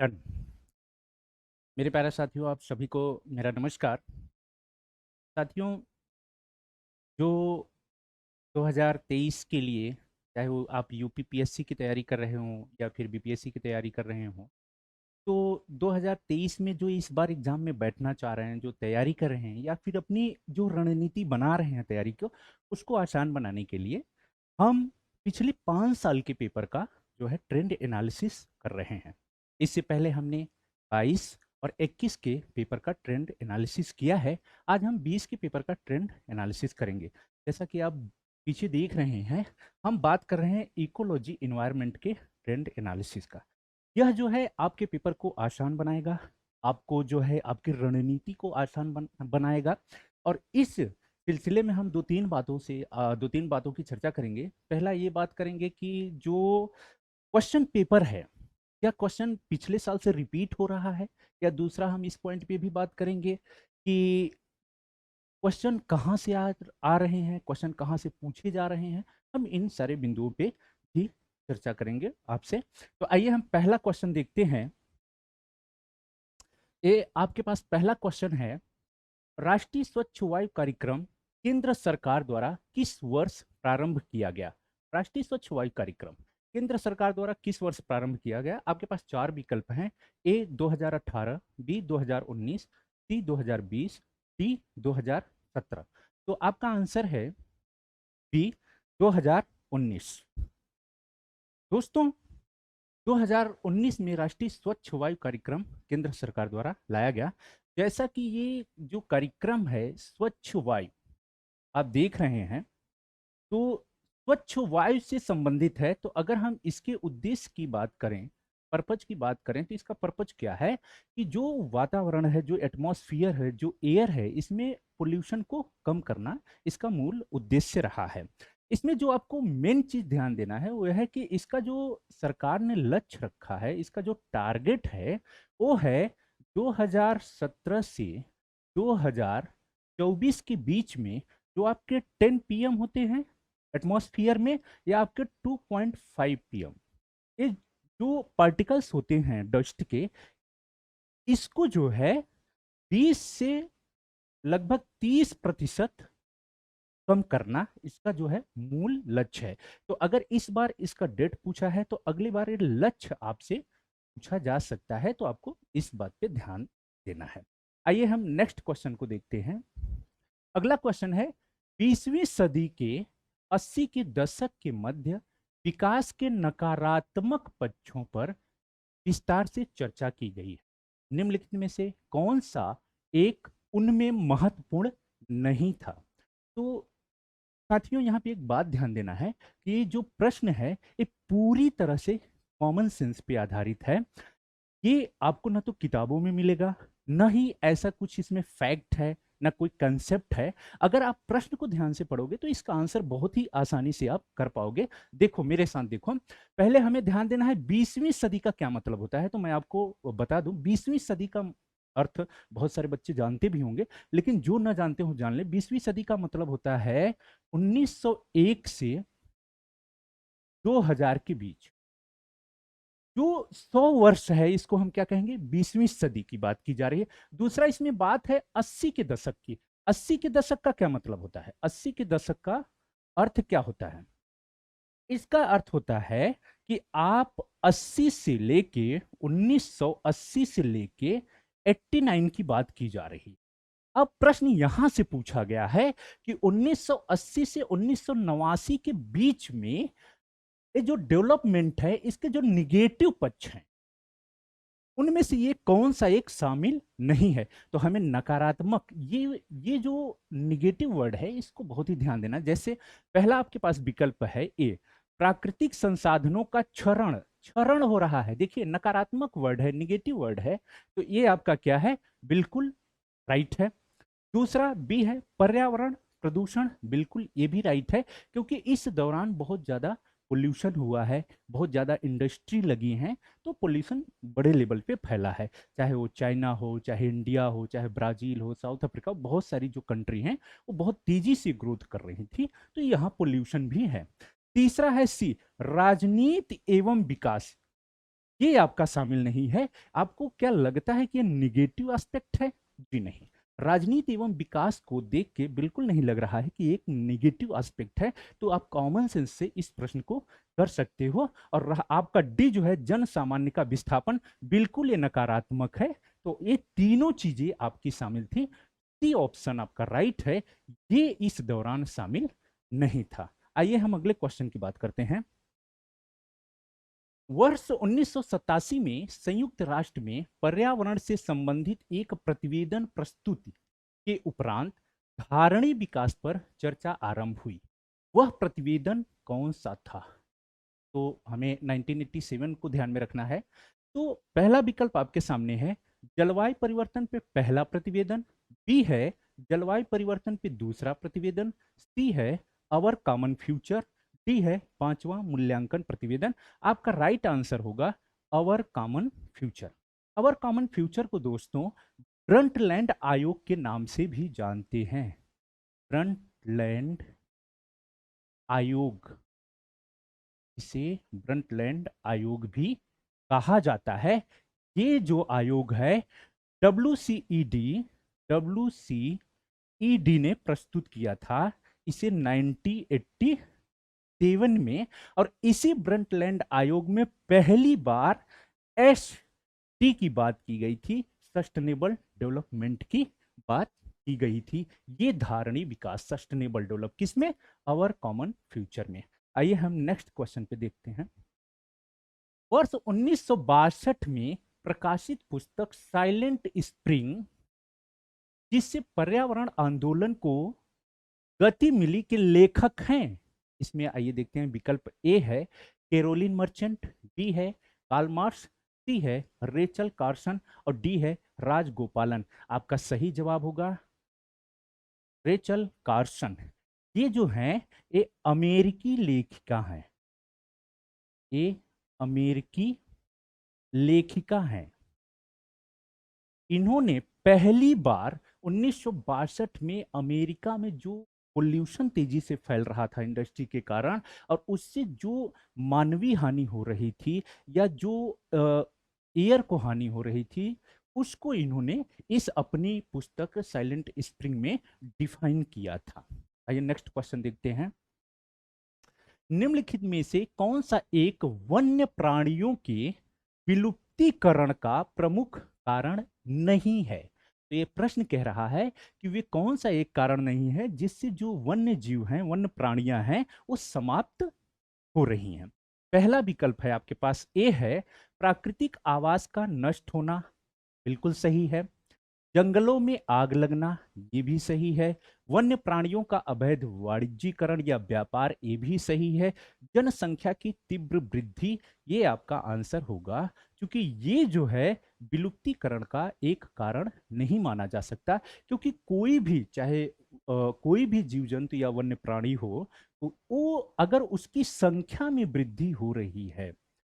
Done. मेरे प्यारे साथियों, आप सभी को मेरा नमस्कार। साथियों, जो 2023 के लिए, चाहे वो आप यूपीपीएससी की तैयारी कर रहे हों या फिर बीपीएससी की तैयारी कर रहे हों, तो 2023 में जो इस बार एग्जाम में बैठना चाह रहे हैं, जो तैयारी कर रहे हैं या फिर अपनी जो रणनीति बना रहे हैं तैयारी को, उसको आसान बनाने के लिए हम पिछले 5 साल के पेपर का जो है ट्रेंड एनालिसिस कर रहे हैं। इससे पहले हमने 22 और 21 के पेपर का ट्रेंड एनालिसिस किया है। आज हम 20 के पेपर का ट्रेंड एनालिसिस करेंगे। जैसा कि आप पीछे देख रहे हैं, हम बात कर रहे हैं इकोलॉजी इन्वायरमेंट के ट्रेंड एनालिसिस का। यह जो है आपके पेपर को आसान बनाएगा, आपको जो है आपकी रणनीति को आसान बनाएगा। और इस सिलसिले में हम दो तीन बातों की चर्चा करेंगे। पहला ये बात करेंगे कि जो क्वेश्चन पेपर है, क्या क्वेश्चन पिछले साल से रिपीट हो रहा है, या दूसरा हम इस पॉइंट पे भी बात करेंगे कि क्वेश्चन कहाँ से आ रहे हैं, क्वेश्चन कहाँ से पूछे जा रहे हैं। हम इन सारे बिंदुओं पे भी चर्चा करेंगे आपसे। तो आइए हम पहला क्वेश्चन देखते हैं। ये आपके पास पहला क्वेश्चन है, राष्ट्रीय स्वच्छ वायु कार्यक्रम केंद्र सरकार द्वारा किस वर्ष प्रारंभ किया गया। राष्ट्रीय स्वच्छ वायु कार्यक्रम केंद्र सरकार द्वारा किस वर्ष प्रारंभ किया गया। आपके पास चार विकल्प हैं। ए 2018, बी 2019, सी 2020, डी 2017। तो आपका आंसर है बी 2019। दोस्तों, 2019 में राष्ट्रीय स्वच्छ वायु कार्यक्रम केंद्र सरकार द्वारा लाया गया। जैसा कि ये जो कार्यक्रम है स्वच्छ वायु, आप देख रहे हैं, तो स्वच्छ वायु से संबंधित है। तो अगर हम इसके उद्देश्य की बात करें, पर्पज की बात करें, तो इसका पर्पज क्या है कि जो वातावरण है, जो एटमॉस्फेयर है, जो एयर है, इसमें पोल्यूशन को कम करना इसका मूल उद्देश्य रहा है। इसमें जो आपको मेन चीज ध्यान देना है वो है कि इसका जो सरकार ने लक्ष्य रखा है, इसका जो टारगेट है, वो है 2017 से 2024 के बीच में जो आपके 10 पीएम होते हैं एटमॉस्फेयर में, या आपके 2.5 पीएम, ये जो पार्टिकल्स होते हैं डस्ट के, इसको जो है 20 से लगभग 30% कम करना इसका जो है मूल लक्ष्य है। तो अगर इस बार इसका डेट पूछा है, तो अगली बार ये लक्ष्य आपसे पूछा जा सकता है। तो आपको इस बात पे ध्यान देना है। आइए हम नेक्स्ट क्वेश्चन को देखते हैं। अगला क्वेश्चन है, 20वीं सदी के 80 के दशक के मध्य विकास के नकारात्मक पक्षों पर विस्तार से चर्चा की गई है। निम्नलिखित में से कौन सा एक उनमें महत्वपूर्ण नहीं था। तो साथियों, यहाँ पे एक बात ध्यान देना है कि ये जो प्रश्न है, ये पूरी तरह से कॉमन सेंस पे आधारित है। ये आपको ना तो किताबों में मिलेगा, ना ही ऐसा कुछ इसमें फैक्ट है, ना कोई कंसेप्ट है। अगर आप प्रश्न को ध्यान से पढ़ोगे तो इसका आंसर बहुत ही आसानी से आप कर पाओगे। देखो मेरे साथ, देखो पहले हमें ध्यान देना है 20वीं सदी का क्या मतलब होता है। तो मैं आपको बता दूं, 20वीं सदी का अर्थ बहुत सारे बच्चे जानते भी होंगे, लेकिन जो ना जानते हो जान ले। 20वीं सदी का मतलब होता है 1901 से 2000 के बीच जो 100 वर्ष है, इसको हम क्या कहेंगे, 20वीं सदी की बात की जा रही है। दूसरा इसमें बात है 80 के दशक की। 80 के दशक का क्या मतलब होता है, 80 के दशक का अर्थ क्या होता है। इसका अर्थ होता है कि आप 80 से लेके 1980 से लेके 89 की बात की जा रही है। अब प्रश्न यहां से पूछा गया है कि 1980 से 1989 के बीच में ये जो डेवलपमेंट है, इसके जो निगेटिव पक्ष हैं, उनमें से ये कौन सा एक शामिल नहीं है। तो हमें नकारात्मक, ये जो निगेटिव वर्ड है, इसको बहुत ही ध्यान देना। जैसे पहला आपके पास विकल्प है ए, प्राकृतिक संसाधनों का क्षरण, क्षरण हो रहा है। देखिए नकारात्मक वर्ड है, निगेटिव वर्ड है, तो ये आपका क्या है, बिल्कुल राइट है। दूसरा बी है, पर्यावरण प्रदूषण, बिल्कुल ये भी राइट है, क्योंकि इस दौरान बहुत ज्यादा पोल्यूशन हुआ है, बहुत ज्यादा इंडस्ट्री लगी हैं, तो पोल्यूशन बड़े लेवल पे फैला है। चाहे वो चाइना हो, चाहे इंडिया हो, चाहे ब्राजील हो, साउथ अफ्रीका, बहुत सारी जो कंट्री हैं वो बहुत तेजी से ग्रोथ कर रही थी, तो यहाँ पोल्यूशन भी है। तीसरा है सी, राजनीति एवं विकास। ये आपका शामिल नहीं है। आपको क्या लगता है कि ये निगेटिव एस्पेक्ट है? जी नहीं। राजनीति एवं विकास को देख के बिल्कुल नहीं लग रहा है कि एक निगेटिव एस्पेक्ट है। तो आप कॉमन सेंस से इस प्रश्न को कर सकते हो। और आपका डी जो है जन सामान्य का विस्थापन, बिल्कुल ये नकारात्मक है। तो ये तीनों चीजें आपकी शामिल थी। सी ऑप्शन आपका राइट है, ये इस दौरान शामिल नहीं था। आइए हम अगले क्वेश्चन की बात करते हैं। वर्ष 1987 में संयुक्त राष्ट्र में पर्यावरण से संबंधित एक प्रतिवेदन प्रस्तुति के उपरांत धारणी विकास पर चर्चा आरंभ हुई। वह प्रतिवेदन कौन सा था? तो हमें 1987 को ध्यान में रखना है। तो पहला विकल्प आपके सामने है जलवायु परिवर्तन पे पहला प्रतिवेदन, बी है जलवायु परिवर्तन पे दूसरा प्रतिवेदन, सी है अवर कॉमन फ्यूचर, डी है पांचवा मूल्यांकन प्रतिवेदन। आपका राइट आंसर होगा अवर कॉमन फ्यूचर। अवर कॉमन फ्यूचर को दोस्तों ब्रंटलैंड आयोग के नाम से भी जानते हैं। ब्रंटलैंड आयोग, इसे ब्रंटलैंड आयोग भी कहा जाता है। ये जो आयोग है WCED ने प्रस्तुत किया था इसे 1987 में। और इसी ब्रंटलैंड आयोग में पहली बार ST की बात की गई थी, सस्टेनेबल डेवलपमेंट की बात की गई थी। ये धारणी विकास सस्टेनेबल डेवलप किसमें? अवर कॉमन फ्यूचर में। आइए हम नेक्स्ट क्वेश्चन पे देखते हैं। वर्ष 1962 में प्रकाशित पुस्तक साइलेंट स्प्रिंग, जिससे पर्यावरण आंदोलन को गति मिली, के लेखक हैं? इसमें आइए देखते हैं। विकल्प ए है कैरोलिन मर्चेंट, बी है कार्ल मार्क्स, सी है रेचल कार्सन और डी है राजगोपालन। आपका सही जवाब होगा रेचल कार्सन। ये जो है ये अमेरिकी लेखिका है, ये अमेरिकी लेखिका है। इन्होंने पहली बार 1962 में अमेरिका में जो पोल्यूशन तेजी से फैल रहा था इंडस्ट्री के कारण, और उससे जो मानवीय हानि हो रही थी या जो एयर को हानि हो रही थी, उसको इन्होंने इस अपनी पुस्तक साइलेंट स्प्रिंग में डिफाइन किया था। आइए नेक्स्ट क्वेश्चन देखते हैं। निम्नलिखित में से कौन सा एक वन्य प्राणियों के विलुप्तीकरण का प्रमुख कारण नहीं है? तो ये प्रश्न कह रहा है कि वे कौन सा एक कारण नहीं है जिससे जो वन्य जीव हैं, वन्य प्राणियां हैं, वो समाप्त हो रही हैं। पहला विकल्प है आपके पास, ए है प्राकृतिक आवास का नष्ट होना, बिल्कुल सही है। जंगलों में आग लगना, ये भी सही है। वन्य प्राणियों का अवैध वाणिज्यीकरण या व्यापार, ये भी सही है। जनसंख्या की तीव्र वृद्धि, ये आपका आंसर होगा, क्योंकि ये जो है विलुप्तीकरण का एक कारण नहीं माना जा सकता। क्योंकि कोई भी, चाहे कोई भी जीव जंतु या वन्य प्राणी हो, तो वो अगर उसकी संख्या में वृद्धि हो रही है,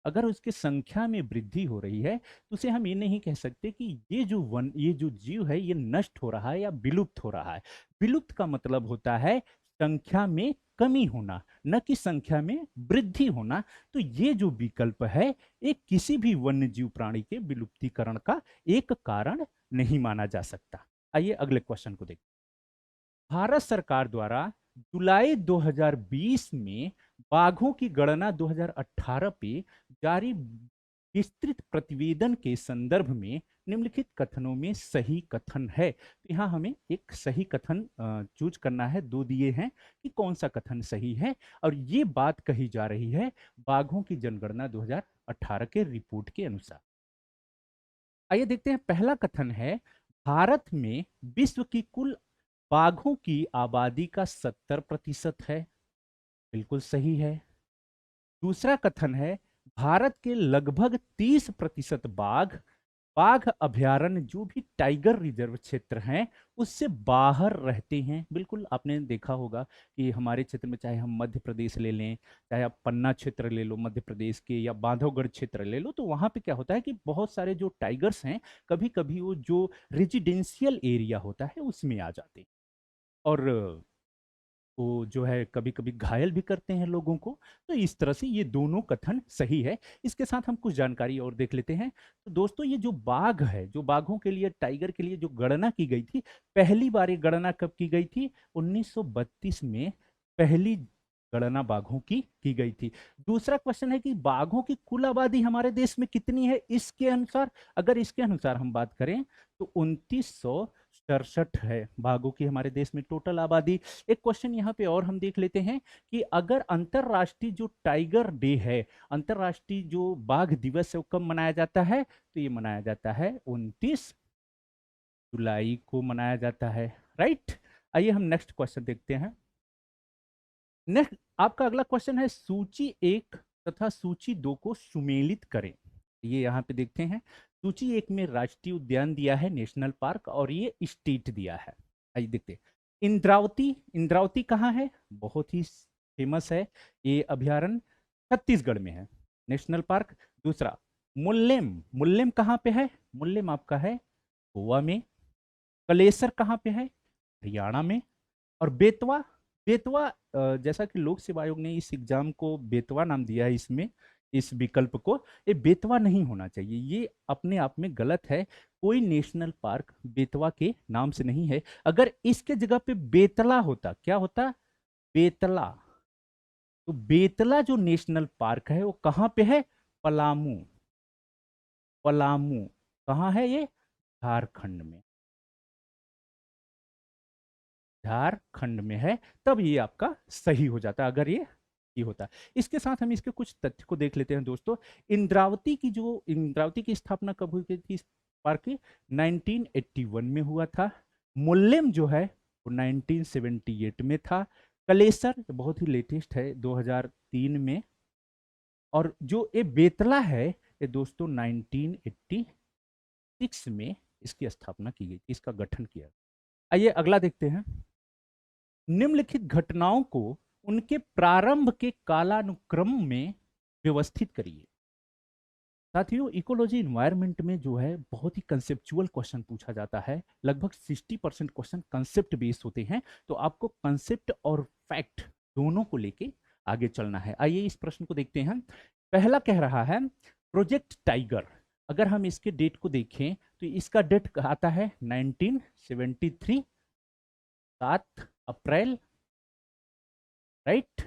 अगर उसकी संख्या में वृद्धि हो रही है, तो उसे हम ये नहीं कह सकते कि ये जो जीव है ये नष्ट हो रहा है या विलुप्त हो रहा है। विलुप्त का मतलब होता है संख्या में कमी होना, न कि संख्या में वृद्धि होना। तो ये जो विकल्प है ये किसी भी वन्य जीव प्राणी के विलुप्तीकरण का एक कारण नहीं माना जा सकता। आइए अगले क्वेश्चन को देखते हैं। भारत सरकार द्वारा जुलाई 2020 में बाघों की गणना 2018 पे जारी विस्तृत प्रतिवेदन के संदर्भ में निम्नलिखित कथनों में सही कथन है? तो यहाँ हमें एक सही कथन चूज करना है। दो दिए हैं कि कौन सा कथन सही है, और ये बात कही जा रही है बाघों की जनगणना 2018 के रिपोर्ट के अनुसार। आइए देखते हैं। पहला कथन है भारत में विश्व की कुल बाघों की आबादी का 70% है, बिल्कुल सही है। दूसरा कथन है भारत के लगभग 30% बाघ बाघ अभयारण्य, जो भी टाइगर रिजर्व क्षेत्र हैं, उससे बाहर रहते हैं। बिल्कुल आपने देखा होगा कि हमारे क्षेत्र में, चाहे हम मध्य प्रदेश ले लें, चाहे आप पन्ना क्षेत्र ले लो मध्य प्रदेश के, या बांधवगढ़ क्षेत्र ले लो, तो वहां पे क्या होता है कि बहुत सारे जो टाइगर्स हैं, कभी कभी वो जो रेजिडेंशियल एरिया होता है उसमें आ जाते हैं। और वो जो है कभी कभी घायल भी करते हैं लोगों को। तो इस तरह से ये दोनों कथन सही है। इसके साथ हम कुछ जानकारी और देख लेते हैं। तो दोस्तों ये जो बाघ है, जो बाघों के लिए, टाइगर के लिए जो गणना की गई थी, पहली बार ये गणना कब की गई थी? 1932 में पहली गणना बाघों की गई थी। दूसरा क्वेश्चन है कि बाघों की कुल आबादी हमारे देश में कितनी है इसके अनुसार? अगर इसके अनुसार हम बात करें तो 2967 है बाघों की हमारे देश में टोटल आबादी। एक क्वेश्चन यहाँ पे और हम देख लेते हैं कि अगर अंतरराष्ट्रीय जो टाइगर डे है, अंतरराष्ट्रीय जो बाघ दिवस है, वो कब मनाया जाता है? तो ये मनाया जाता है 29 जुलाई को मनाया जाता है। राइट। आइए हम नेक्स्ट क्वेश्चन देखते हैं। नेक्स्ट आपका अगला क्वेश्चन है, सूची 1 तथा सूची 2 को सुमेलित करें। ये यहाँ पे देखते हैं। सूची 1 में राष्ट्रीय उद्यान दिया है, नेशनल पार्क, और ये स्टेट दिया है। आइए देखते हैं। इंद्रावती, इंद्रावती कहाँ है? बहुत ही फेमस है ये अभ्यारण्य, छत्तीसगढ़ में है, नेशनल पार्क। दूसरा मुल्लेम, मुल्लेम कहाँ पे है? मुल्लेम आपका है गोवा में। कलेसर कहाँ पे है? हरियाणा में। और बेतवा, बेतवा जैसा कि लोक सेवा आयोग ने इस एग्जाम को बेतवा नाम दिया है, इसमें इस विकल्प को, ये बेतवा नहीं होना चाहिए, ये अपने आप में गलत है। कोई नेशनल पार्क बेतवा के नाम से नहीं है। अगर इसके जगह पे बेतला होता, क्या होता? बेतला। तो बेतला जो नेशनल पार्क है वो कहाँ पे है? पलामू, पलामू कहाँ है ये? झारखंड में, झारखंड में है। तब ये आपका सही हो जाता अगर ये होता। इसके साथ हम इसके कुछ तथ्य को देख लेते हैं दोस्तों। इंद्रावती की स्थापना कब हुई थी इस पार्क की? 1981 में हुआ था। मुल्लेम जो है वो 1978 में था। कलेसर बहुत ही लेटेस्ट है, 2003 में। और जो ये बेतला है ये दोस्तों 1986 में इसकी स्थापना की गई थी, इसका गठन किया। आइए अगला देखते हैं। निम्नलिखित घटनाओं को उनके प्रारंभ के कालानुक्रम में व्यवस्थित करिए। साथियों इकोलॉजी इन्वायरमेंट में जो है बहुत ही कंसेप्चुअल क्वेश्चन पूछा जाता है। लगभग 60% क्वेश्चन कंसेप्ट बेस्ड होते हैं। तो आपको कंसेप्ट और फैक्ट दोनों को लेके आगे चलना है। आइए इस प्रश्न को देखते हैं। पहला कह रहा है प्रोजेक्ट टाइगर, अगर हम इसके डेट को देखें तो इसका डेट आता है 1973, 7 अप्रैल। राइट।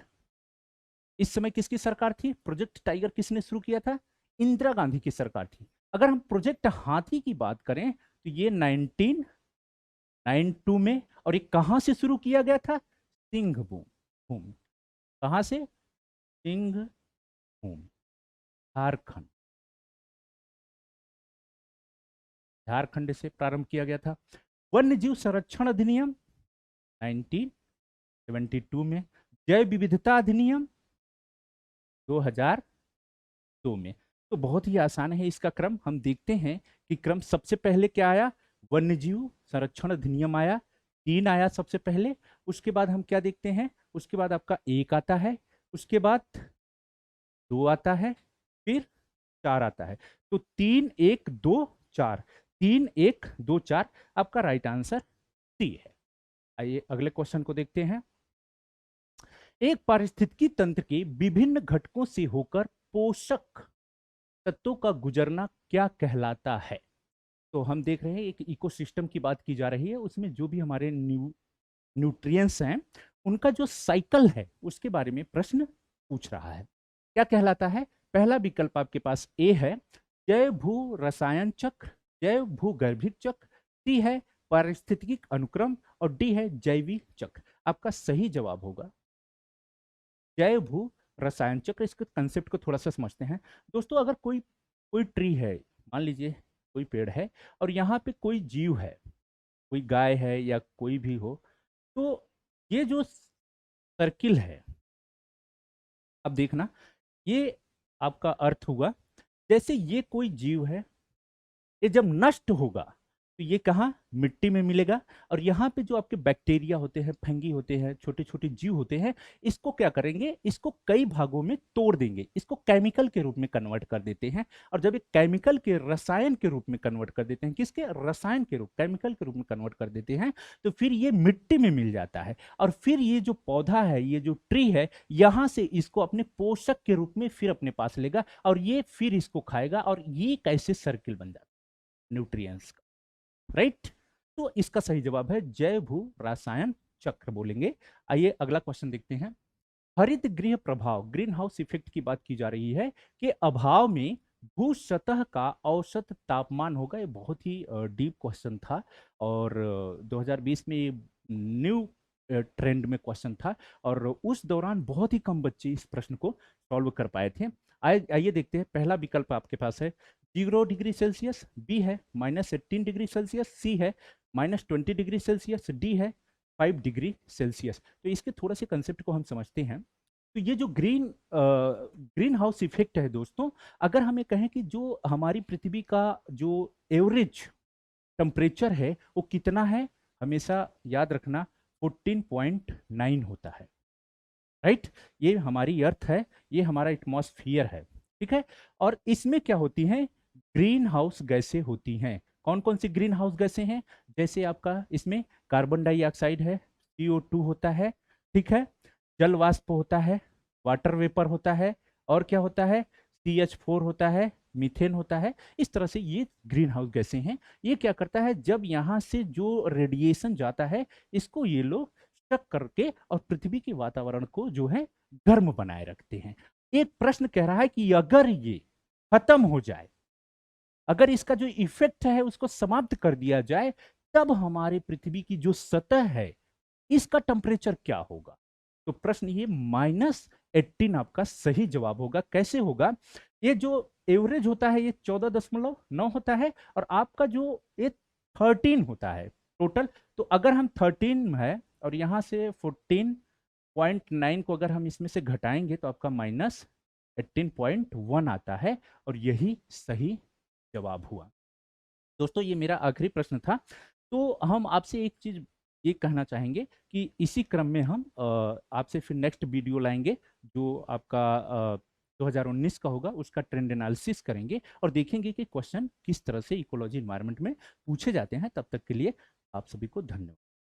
इस समय किसकी सरकार थी? प्रोजेक्ट टाइगर किसने शुरू किया था? इंदिरा गांधी की सरकार थी। अगर हम प्रोजेक्ट हाथी की बात करें तो ये 1992 में, और ये कहां से शुरू किया गया था? सिंहभूम। कहां से? सिंहभूम, झारखंड, झारखंड से प्रारंभ किया गया था। वन्य जीव संरक्षण अधिनियम 1972 में। जैव विविधता अधिनियम 2002 में। तो बहुत ही आसान है इसका क्रम। हम देखते हैं कि क्रम सबसे पहले क्या आया? वन्यजीव संरक्षण अधिनियम आया, 3 आया सबसे पहले। उसके बाद हम क्या देखते हैं? उसके बाद आपका 1 आता है, उसके बाद 2 आता है, फिर 4 आता है। तो 3 1 2 4, 3 1 2 4 आपका राइट आंसर सी है। आइए अगले क्वेश्चन को देखते हैं। एक पारिस्थितिकी तंत्र के विभिन्न घटकों से होकर पोषक तत्वों का गुजरना क्या कहलाता है? तो हम देख रहे हैं एक इकोसिस्टम की बात की जा रही है, उसमें जो भी हमारे न्यूट्रिएंट्स हैं उनका जो साइकिल है उसके बारे में प्रश्न पूछ रहा है। क्या कहलाता है? पहला विकल्प आपके पास ए है जैव भू रसायन चक्र, जैव भूगर्भिक चक्र, सी है पारिस्थितिकी अनुक्रम, और डी है जैविक चक्र। आपका सही जवाब होगा जैव भू रसायन चक्र। इसके कंसेप्ट को थोड़ा सा समझते हैं दोस्तों। अगर कोई कोई ट्री है, मान लीजिए कोई पेड़ है, और यहाँ पे कोई जीव है, कोई गाय है या कोई भी हो, तो ये जो सर्किल है, अब देखना, ये आपका अर्थ हुआ। जैसे ये कोई जीव है, ये जब नष्ट होगा तो ये कहाँ, मिट्टी में मिलेगा। और यहाँ पे जो आपके बैक्टीरिया होते हैं, फंगी होते हैं, छोटे छोटे जीव होते हैं, इसको क्या करेंगे, इसको कई भागों में तोड़ देंगे, इसको केमिकल के रूप में कन्वर्ट कर देते हैं। और जब एक केमिकल के रसायन के रूप में कन्वर्ट कर देते हैं, किसके, रसायन के रूप, केमिकल के रूप में कन्वर्ट कर देते हैं, तो फिर ये मिट्टी में मिल जाता है। और फिर ये जो पौधा है, ये जो ट्री है, यहां से इसको अपने पोषक के रूप में फिर अपने पास लेगा और ये फिर इसको खाएगा, और ये कैसे सर्किल बन जाता है न्यूट्रिएंट्स का, राइट। तो इसका सही जवाब है जैव भू रासायन चक्र बोलेंगे। आइए अगला क्वेश्चन देखते हैं। हरित गृह प्रभाव, ग्रीन हाउस इफेक्ट की बात की जा रही है कि अभाव में भू सतह का औसत तापमान होगा। ये बहुत ही डीप क्वेश्चन था और 2020 में ये न्यू ट्रेंड में क्वेश्चन था और उस दौरान बहुत ही कम बच्चे इस प्रश्न को सॉल्व कर पाए थे। आइए देखते हैं। पहला विकल्प आपके पास है 0 डिग्री सेल्सियस, बी है -18 डिग्री सेल्सियस, सी है -20 डिग्री सेल्सियस, डी है 5 डिग्री सेल्सियस। तो इसके थोड़ा से कंसेप्ट को हम समझते हैं। तो ये जो ग्रीन हाउस इफेक्ट है दोस्तों, अगर हमें कहें कि जो हमारी पृथ्वी का जो एवरेज टेम्परेचर है वो कितना है, हमेशा याद रखना 14.9 होता है, राइट। ये हमारी अर्थ है, ये हमारा एटमॉस्फियर है, ठीक है। और इसमें क्या होती हैं, ग्रीन हाउस गैसें होती हैं। कौन कौन सी ग्रीन हाउस गैसें हैं, जैसे आपका इसमें कार्बन डाइऑक्साइड है, CO2 होता है, ठीक है, जल वाष्प होता है, वाटर वेपर होता है, और क्या होता है, CH4 होता है, मीथेन होता है। इस तरह से ये ग्रीन हाउस गैसें हैं। ये क्या करता है, जब यहाँ से जो रेडिएशन जाता है, इसको ये लोग स्टक करके और पृथ्वी के वातावरण को जो है गर्म बनाए रखते हैं। एक प्रश्न कह रहा है कि अगर ये खत्म हो जाए, अगर इसका जो इफेक्ट है उसको समाप्त कर दिया जाए, तब हमारे पृथ्वी की जो सतह है इसका टेम्परेचर क्या होगा। तो प्रश्न ये -18 आपका सही जवाब होगा। कैसे होगा, ये जो एवरेज होता है ये 14.9 होता है और आपका जो ये 13 होता है टोटल। तो अगर हम 13 है और यहां से 14.9 को अगर हम इसमें से घटाएंगे तो आपका -18.1 आता है और यही सही जवाब हुआ। दोस्तों ये मेरा आखिरी प्रश्न था। तो हम आपसे एक चीज ये कहना चाहेंगे कि इसी क्रम में हम आपसे फिर नेक्स्ट वीडियो लाएंगे जो आपका 2019 का होगा, उसका ट्रेंड एनालिसिस करेंगे और देखेंगे कि क्वेश्चन किस तरह से इकोलॉजी एनवायरनमेंट में पूछे जाते हैं। तब तक के लिए आप सभी को धन्यवाद।